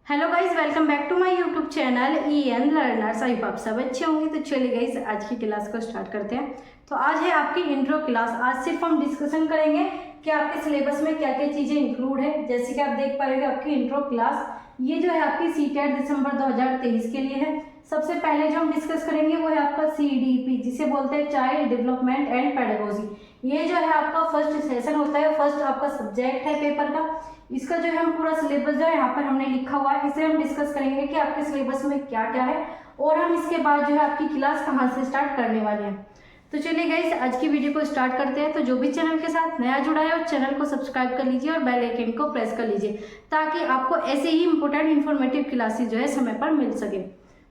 Hello guys, welcome back to my YouTube channel EN learners. I आप सब अच्छे होंगे। तो चलिए गाइज, आज की क्लास को स्टार्ट करते हैं। तो आज है आपकी इंट्रो क्लास। आज सिर्फ हम डिस्कशन करेंगे कि आपके सिलेबस में क्या क्या चीज़ें इंक्लूड है। जैसे कि आप देख पा रहे हो आपकी इंट्रो क्लास ये जो है आपकी CTET दिसंबर 2023 के लिए है। सबसे पहले जो हम डिस्कस करेंगे वो है आपका CDP, जिसे बोलते हैं चाइल्ड डेवलपमेंट एंड पेडागोजी। ये जो है आपका फर्स्ट सेशन होता है, फर्स्ट आपका सब्जेक्ट है पेपर का। इसका जो है हम पूरा सिलेबस जो है यहाँ पर हमने लिखा हुआ है, इसे हम डिस्कस करेंगे कि आपके सिलेबस में क्या क्या है और हम इसके बाद जो है आपकी क्लास कहाँ से स्टार्ट करने वाले हैं। तो चलिए गाइस, आज की वीडियो को स्टार्ट करते हैं। तो जो भी चैनल के साथ नया जुड़ा है उस चैनल को सब्सक्राइब कर लीजिए और बेल आइकन को प्रेस कर लीजिए, ताकि आपको ऐसे ही इंपॉर्टेंट इन्फॉर्मेटिव क्लासेस जो है समय पर मिल सके।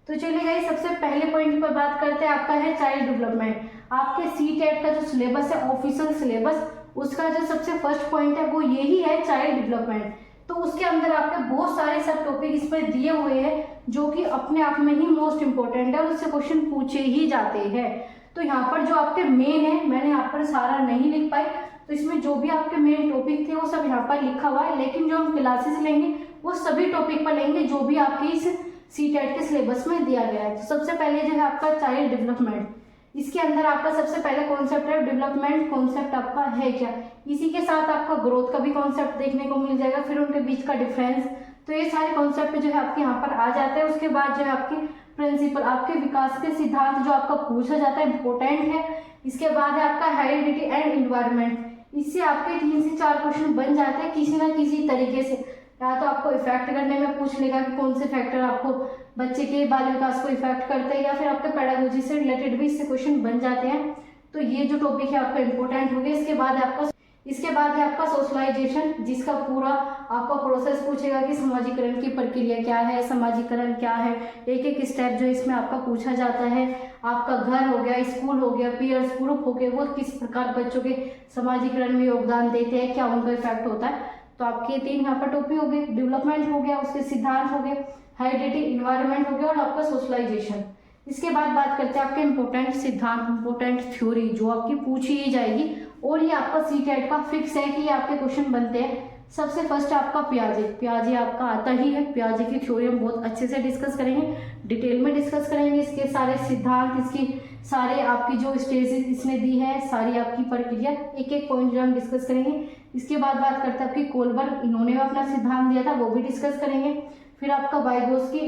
तो चलिए गाइस, सबसे पहले पॉइंट पर बात करते हैं, आपका है चाइल्ड डेवलपमेंट। आपके CTET का जो सिलेबस है, ऑफिशियल सिलेबस, उसका जो सबसे फर्स्ट पॉइंट है वो यही है चाइल्ड डेवलपमेंट। तो उसके अंदर आपके बहुत सारे सब टॉपिक इसमें दिए हुए हैं जो कि अपने आप में ही मोस्ट इंपॉर्टेंट है और उससे क्वेश्चन पूछे ही जाते हैं। तो यहाँ पर जो आपके मेन है, मैंने यहाँ पर सारा नहीं लिख पाई, तो इसमें जो भी आपके मेन टॉपिक थे वो सब यहाँ पर लिखा हुआ है। लेकिन जो हम क्लासेस लेंगे वो सभी टॉपिक पर लेंगे जो भी आपके इस CTET के सिलेबस में दिया गया है। तो सबसे पहले जो है आपका चाइल्ड डेवलपमेंट। इसके अंदर आपका सबसे पहले कॉन्सेप्ट है डेवलपमेंट। कॉन्सेप्ट आपका है क्या, इसी के साथ आपका ग्रोथ का भी कॉन्सेप्ट देखने को मिल जाएगा, फिर उनके बीच का डिफरेंस। तो ये सारे कॉन्सेप्ट जो है आपके यहाँ पर आ जाते हैं। उसके बाद जो है आपके प्रिंसिपल, आपके विकास के सिद्धांत जो आपका पूछा जाता है, इंपॉर्टेंट है। इसके बाद है आपका हेरिडिटी एंड इन्वायरमेंट। इससे आपके 3 से 4 क्वेश्चन बन जाते हैं किसी ना किसी तरीके से। या तो आपको इफेक्ट करने में पूछ लेगा कि कौन से फैक्टर आपको बच्चे के बाल विकास को इफेक्ट करते हैं, या फिर आपके पेडागोजी से रिलेटेड भी इससे क्वेश्चन बन जाते हैं। तो ये जो टॉपिक है आपका इंपॉर्टेंट हो गया। इसके बाद है आपका सोशलाइजेशन, जिसका पूरा आपका प्रोसेस पूछेगा कि समाजीकरण की प्रक्रिया क्या है, समाजीकरण क्या है, एक एक स्टेप जो इसमें आपका पूछा जाता है। आपका घर हो गया, स्कूल हो गया, पीयर्स ग्रुप हो गए, वो किस प्रकार बच्चों के समाजीकरण में योगदान देते हैं, क्या उनका इफेक्ट होता है। तो आपके 3 यहाँ पर टॉपिक हो गए, डेवलपमेंट हो गया, उसके सिद्धांत हो गए, हेरिडिटी, इन्वायरमेंट हो गया और आपका सोशलाइजेशन। इसके बाद बात करते हैं आपके इंपॉर्टेंट सिद्धांत, इंपॉर्टेंट थ्योरी जो आपकी पूछी ही जाएगी और ये आपका CTET का फिक्स है कि ये आपके क्वेश्चन बनते हैं। सबसे फर्स्ट आपका प्याजे आपका आता ही है। प्याजे की थ्योरी हम बहुत अच्छे से डिस्कस करेंगे, डिटेल में डिस्कस करेंगे, इसके सारे सिद्धांत, इसकी सारे आपकी जो स्टेजेस इसने दी है, सारी आपकी प्रक्रिया, एक एक पॉइंट जो हम डिस्कस करेंगे। इसके बाद बात करते हैं आपकी कोलबर्ग, इन्होंने अपना सिद्धांत दिया था, वो भी डिस्कस करेंगे। फिर आपका वाइगोत्स्की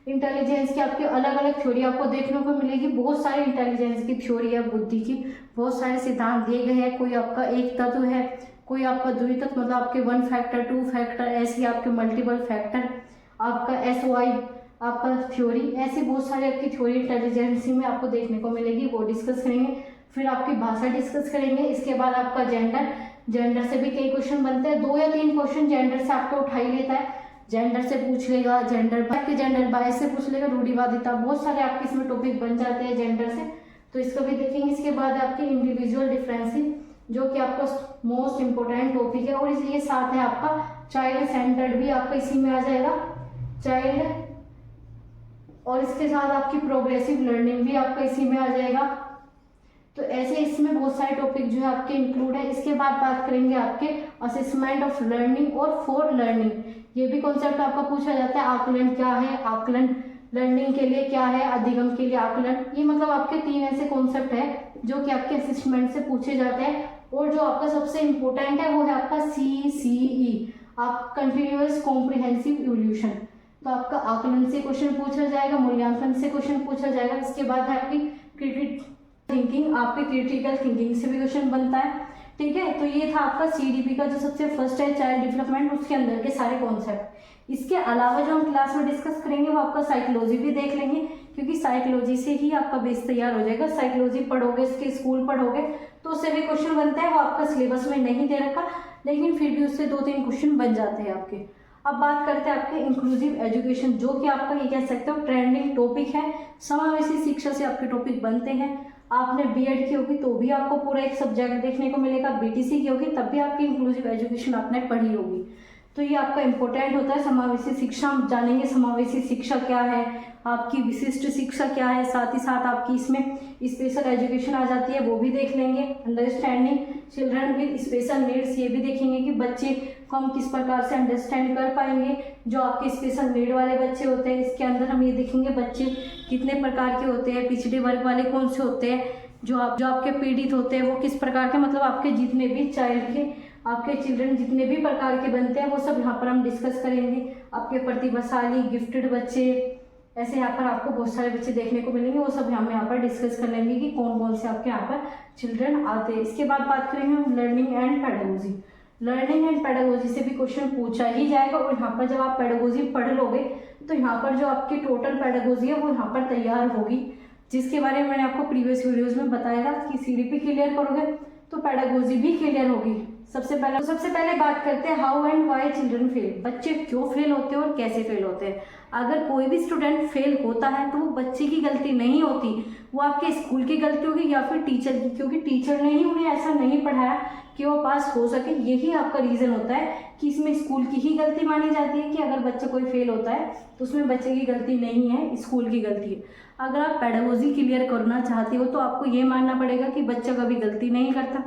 इंटेलिजेंस की आपकी अलग अलग थ्योरी आपको देखने को मिलेगी। बहुत सारे इंटेलिजेंस की थ्योरी है, बुद्धि की बहुत सारे सिद्धांत दिए गए हैं। कोई आपका एक तत्व है, कोई आपका द्वितत्व, मतलब आपके 1 फैक्टर 2 फैक्टर, ऐसे आपके मल्टीपल फैक्टर, आपका SOI आपका थ्योरी, ऐसी बहुत सारी आपकी थ्योरी इंटेलिजेंसी में आपको देखने को मिलेगी, वो डिस्कस करेंगे। फिर आपकी भाषा डिस्कस करेंगे। इसके बाद आपका जेंडर से भी कई क्वेश्चन बनते हैं, 2 या 3 क्वेश्चन जेंडर से आपको उठा ही लेता है। जेंडर से पूछ लेगा, जेंडर बायस से पूछ लेगा, रूढ़िवादिता, बहुत सारे आपके इसमें टॉपिक बन जाते हैं जेंडर से, तो इसको भी देखेंगे। इसके बाद आपके इंडिविजुअल डिफरेंसेस जो कि आपका मोस्ट इंपोर्टेंट टॉपिक है, और इसलिए साथ है आपका चाइल्ड सेंटर्ड भी आपका इसी में आ जाएगा, चाइल्ड, और इसके साथ आपकी प्रोग्रेसिव लर्निंग भी आपका इसी में आ जाएगा। तो ऐसे इसमें बहुत सारे टॉपिक जो है आपके इंक्लूड है। इसके बाद बात करेंगे आपके असेसमेंट ऑफ लर्निंग और फॉर लर्निंग। ये भी कॉन्सेप्ट आपका पूछा जाता है। आकलन क्या है, आकलन लर्निंग के लिए क्या है, अधिगम के लिए आकलन। ये मतलब आपके 3 ऐसे कॉन्सेप्ट है जो कि आपके असेसमेंट से पूछे जाते हैं। और जो आपका सबसे इंपॉर्टेंट है वो है आपका CCE, आप कंटिन्यूअस कॉम्प्रिहेंसिव इवोल्यूशन। तो आपका आकलन से क्वेश्चन पूछा जाएगा, मूल्यांकन से क्वेश्चन पूछा जाएगा। इसके बाद है आपकी क्रिटिकल थिंकिंग, आपके क्रिटिकल थिंकिंग से भी क्वेश्चन बनता है। ठीक है, तो ये था आपका CDP का जो सबसे फर्स्ट है चाइल्ड डेवलपमेंट, उसके अंदर के सारे कॉन्सेप्ट। इसके अलावा जो हम क्लास में डिस्कस करेंगे वो आपका साइकोलॉजी भी देख लेंगे, क्योंकि साइकोलॉजी से ही आपका बेस तैयार हो जाएगा। साइकोलॉजी पढ़ोगे, इसके स्कूल पढ़ोगे तो उससे भी क्वेश्चन बनते हैं। वो आपका सिलेबस में नहीं दे रखा, लेकिन फिर भी उससे 2-3 क्वेश्चन बन जाते हैं आपके। अब बात करते हैं आपके इंक्लूसिव एजुकेशन, जो कि आपका ये कह सकते हो ट्रेंडिंग टॉपिक है। समावेशी शिक्षा से आपके टॉपिक बनते हैं। आपने B.Ed की होगी तो भी आपको पूरा एक सब्जेक्ट देखने को मिलेगा, BTC की होगी तब भी आपकी इंक्लूसिव एजुकेशन आपने पढ़ी होगी। तो ये आपका इंपॉर्टेंट होता है। समावेशी शिक्षा हम जानेंगे, समावेशी शिक्षा क्या है, आपकी विशिष्ट शिक्षा क्या है, साथ ही साथ आपकी इसमें स्पेशल एजुकेशन आ जाती है, वो भी देख लेंगे। Understanding children with special needs, ये भी देखेंगे कि बच्चे को हम किस प्रकार से अंडरस्टैंड कर पाएंगे। जो आपके स्पेशल नीड वाले बच्चे होते हैं, इसके अंदर हम ये देखेंगे बच्चे कितने प्रकार के होते हैं, पिछड़े वर्ग वाले कौन से होते हैं, जो आपके पीड़ित होते हैं वो किस प्रकार के, मतलब आपके जितने भी आपके चिल्ड्रन जितने भी प्रकार के बनते हैं वो सब यहाँ पर हम डिस्कस करेंगे। आपके प्रतिभाशाली गिफ्टेड बच्चे, ऐसे यहाँ पर आपको बहुत सारे बच्चे देखने को मिलेंगे, वो सब हम यहाँ पर डिस्कस कर लेंगे कि कौन कौन से आपके यहाँ पर चिल्ड्रन आते हैं। इसके बाद बात करेंगे हम learning and pedagogy. Learning and pedagogy से भी क्वेश्चन पूछा ही जाएगा, और यहाँ पर जब आप पेडागोजी पढ़ लोगे तो यहाँ पर जो आपकी टोटल पेडागोजी है वो यहाँ पर तैयार होगी, जिसके बारे में मैंने आपको प्रीवियस वीडियोज़ में बताया था कि CDP क्लियर करोगे तो पेडागोजी भी क्लियर होगी। सबसे पहले बात करते हैं how and why children fail. बच्चे क्यों फेल होते हैं और कैसे फेल होते हैं। अगर कोई भी स्टूडेंट फेल होता है तो वो बच्चे की गलती नहीं होती, वो आपके स्कूल की गलती होगी या फिर टीचर की, क्योंकि टीचर ने ही उन्हें ऐसा नहीं पढ़ाया कि वो पास हो सके। यही आपका रीज़न होता है कि इसमें स्कूल की ही गलती मानी जाती है कि अगर बच्चा कोई फेल होता है तो उसमें बच्चे की गलती नहीं है, स्कूल की गलती है। अगर आप पेडागोजी क्लियर करना चाहते हो तो आपको ये मानना पड़ेगा कि बच्चा कभी गलती नहीं करता,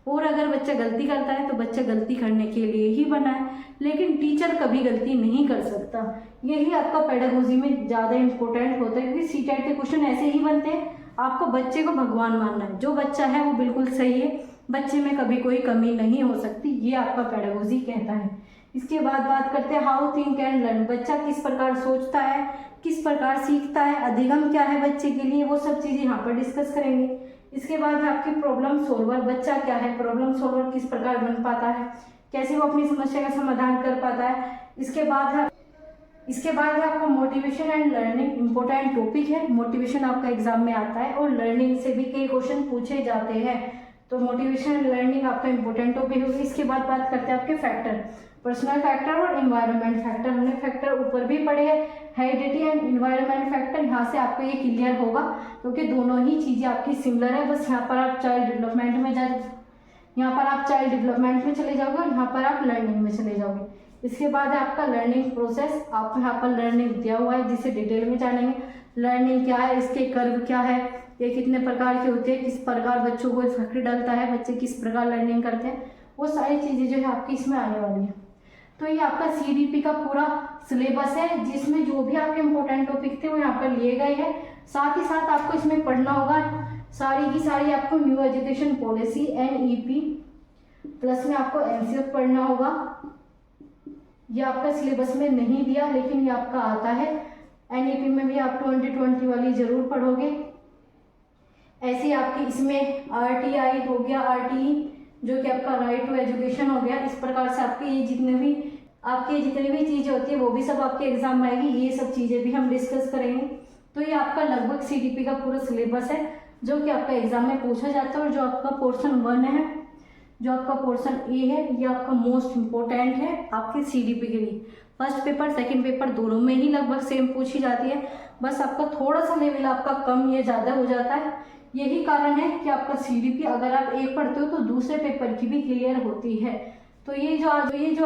और अगर बच्चा गलती करता है तो बच्चा गलती करने के लिए ही बना है, लेकिन टीचर कभी गलती नहीं कर सकता। यही आपका पेडागोजी में ज़्यादा इंपॉर्टेंट होता है, क्योंकि CTET के क्वेश्चन ऐसे ही बनते हैं। आपको बच्चे को भगवान मानना है, जो बच्चा है वो बिल्कुल सही है, बच्चे में कभी कोई कमी नहीं हो सकती, ये आपका पेडागोजी कहता है। इसके बाद बात करते हैं हाउ थिंक एंड लर्न। बच्चा किस प्रकार सोचता है, किस प्रकार सीखता है, अधिगम क्या है बच्चे के लिए, वो सब चीज़ें यहाँ पर डिस्कस करेंगे। इसके बाद है आपकी प्रॉब्लम सोल्वर। बच्चा क्या है, प्रॉब्लम सोल्वर किस प्रकार बन पाता है, कैसे वो अपनी समस्या का समाधान कर पाता है। इसके बाद है आपका motivation and learning. Important topic है, मोटिवेशन आपका एग्जाम में आता है और लर्निंग से भी कई क्वेश्चन पूछे जाते हैं, तो मोटिवेशन एंड लर्निंग आपका इंपॉर्टेंट टॉपिक होगी। इसके बाद बात करते हैं आपके फैक्टर, पर्सनल फैक्टर और इन्वायरमेंट फैक्टर। हमने फैक्टर ऊपर भी पढ़े हैं, हेरिडिटी एंड इन्वायरमेंट फैक्टर। यहाँ से आपको ये क्लियर होगा क्योंकि दोनों ही चीज़ें आपकी सिमिलर है, बस यहाँ पर आप चाइल्ड डेवलपमेंट में चले जाओगे और यहाँ पर आप लर्निंग में चले जाओगे। इसके बाद है आपका लर्निंग प्रोसेस। आपको यहाँ पर लर्निंग दिया हुआ है जिसे डिटेल में जानेंगे। लर्निंग क्या है, इसके कर्व क्या है, ये कितने प्रकार की होती है, किस प्रकार बच्चों को इफेक्ट डालता है, बच्चे किस प्रकार लर्निंग करते हैं, वो सारी चीज़ें जो है आपकी इसमें आने वाली है। तो ये आपका CDP का पूरा सिलेबस है, जिसमें जो भी आपके इंपॉर्टेंट टॉपिक थे वो यहाँ पर लिए गए हैं। साथ ही साथ आपको इसमें पढ़ना होगा सारी की सारी आपको new education policy NEP plus में आपको NCF पढ़ना होगा। ये आपका सिलेबस में नहीं दिया लेकिन ये आपका आता है। NEP में भी आप 2020 वाली जरूर पढ़ोगे। ऐसे आपकी इसमें RTI हो गया, RTE जो कि आपका राइट टू एजुकेशन हो गया। इस प्रकार से आपके ये जितने भी चीज़ें होती है वो भी सब आपके एग्जाम में आएगी, ये सब चीज़ें भी हम डिस्कस करेंगे। तो ये आपका लगभग CDP का पूरा सिलेबस है जो कि आपका एग्जाम में पूछा जाता है। और जो आपका पोर्शन 1 है, जो आपका पोर्शन A है, ये आपका मोस्ट इम्पोर्टेंट है आपके CDP के लिए। फर्स्ट पेपर सेकंड पेपर दोनों में ही लगभग सेम पूछी जाती है, बस आपका थोड़ा सा लेवल आपका कम या ज़्यादा हो जाता है। यही कारण है कि आपका CDP अगर आप एक पढ़ते हो तो दूसरे पेपर की भी क्लियर होती है। तो ये जो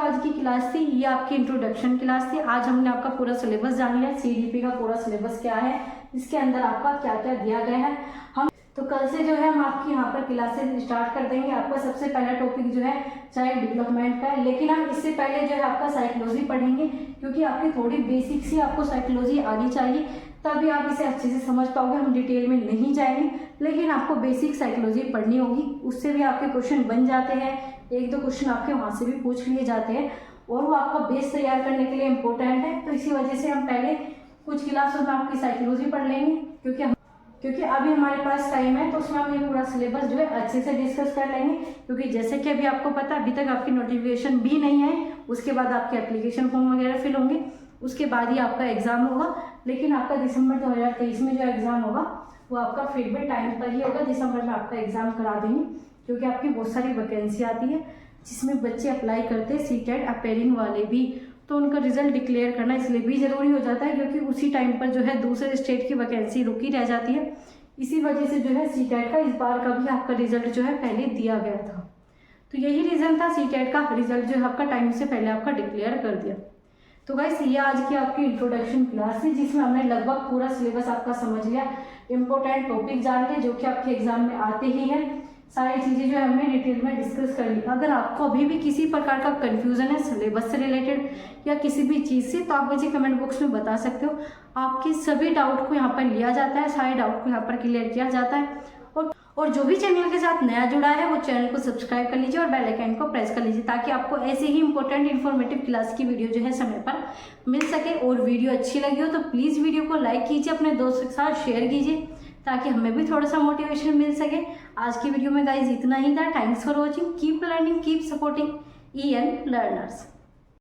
आज की क्लास थी ये आपकी इंट्रोडक्शन क्लास थी। आज हमने आपका पूरा सिलेबस जान लिया, CDP का पूरा सिलेबस क्या है, इसके अंदर आपका क्या क्या दिया गया है। तो कल से जो है हम आपकी यहाँ पर क्लासेस स्टार्ट कर देंगे। आपका सबसे पहला टॉपिक जो है चाइल्ड डेवलपमेंट का है, लेकिन हम इससे पहले जो है आपका साइकोलॉजी पढ़ेंगे, क्योंकि आपकी थोड़ी बेसिक सी आपको साइकोलॉजी आनी चाहिए, तभी आप इसे अच्छे से समझ पाओगे। हम डिटेल में नहीं जाएंगे, लेकिन आपको बेसिक साइकोलॉजी पढ़नी होगी, उससे भी आपके क्वेश्चन बन जाते हैं। एक दो क्वेश्चन आपके वहाँ से भी पूछ लिए जाते हैं और वो आपका बेस तैयार करने के लिए इम्पोर्टेंट है। तो इसी वजह से हम पहले कुछ क्लासों में आपकी साइकोलॉजी पढ़ लेंगे, क्योंकि अभी हमारे पास टाइम है, तो उसमें हम ये पूरा सिलेबस जो है अच्छे से डिस्कस कर लेंगे। क्योंकि जैसे कि अभी आपको पता है अभी तक आपकी नोटिफिकेशन भी नहीं है, उसके बाद आपके एप्लीकेशन फॉर्म वगैरह फिल होंगे, उसके बाद ही आपका एग्ज़ाम होगा। लेकिन आपका दिसंबर 2023 में जो एग्ज़ाम होगा वो आपका फिर भी टाइम पर ही होगा, दिसंबर में आपका एग्ज़ाम करा देंगे, क्योंकि आपकी बहुत सारी वैकेंसी आती है जिसमें बच्चे अप्लाई करते हैं, CTET अपेयरिंग वाले भी। तो उनका रिजल्ट डिक्लेयर करना इसलिए भी ज़रूरी हो जाता है क्योंकि उसी टाइम पर जो है दूसरे स्टेट की वैकेंसी रुकी रह जाती है। इसी वजह से जो है CTET का इस बार का भी आपका रिजल्ट जो है पहले दिया गया था। तो यही रीज़न था CTET का रिजल्ट जो है आपका टाइम से पहले आपका डिक्लेयर कर दिया। तो गाइस ये आज की आपकी इंट्रोडक्शन क्लास थी, जिसमें हमने लगभग पूरा सिलेबस आपका समझ लिया, इंपॉर्टेंट टॉपिक जान लिया जो कि आपके एग्जाम में आते ही हैं। सारी चीज़ें जो है हमने डिटेल में डिस्कस कर ली। अगर आपको अभी भी किसी प्रकार का कन्फ्यूज़न है सिलेबस से रिलेटेड या किसी भी चीज़ से, तो आप मुझे कमेंट बॉक्स में बता सकते हो। आपके सभी डाउट को यहाँ पर लिया जाता है, सारे डाउट को यहाँ पर क्लियर किया जाता है। और जो भी चैनल के साथ नया जुड़ा है वो चैनल को सब्सक्राइब कर लीजिए और बेल आइकन को प्रेस कर लीजिए, ताकि आपको ऐसे ही इंपॉर्टेंट इन्फॉर्मेटिव क्लास की वीडियो जो है समय पर मिल सके। और वीडियो अच्छी लगी हो तो प्लीज़ वीडियो को लाइक कीजिए, अपने दोस्तों के साथ शेयर कीजिए, ताकि हमें भी थोड़ा सा मोटिवेशन मिल सके। आज की वीडियो में गाइज इतना ही था। Thanks for watching, keep learning, keep supporting EN learners.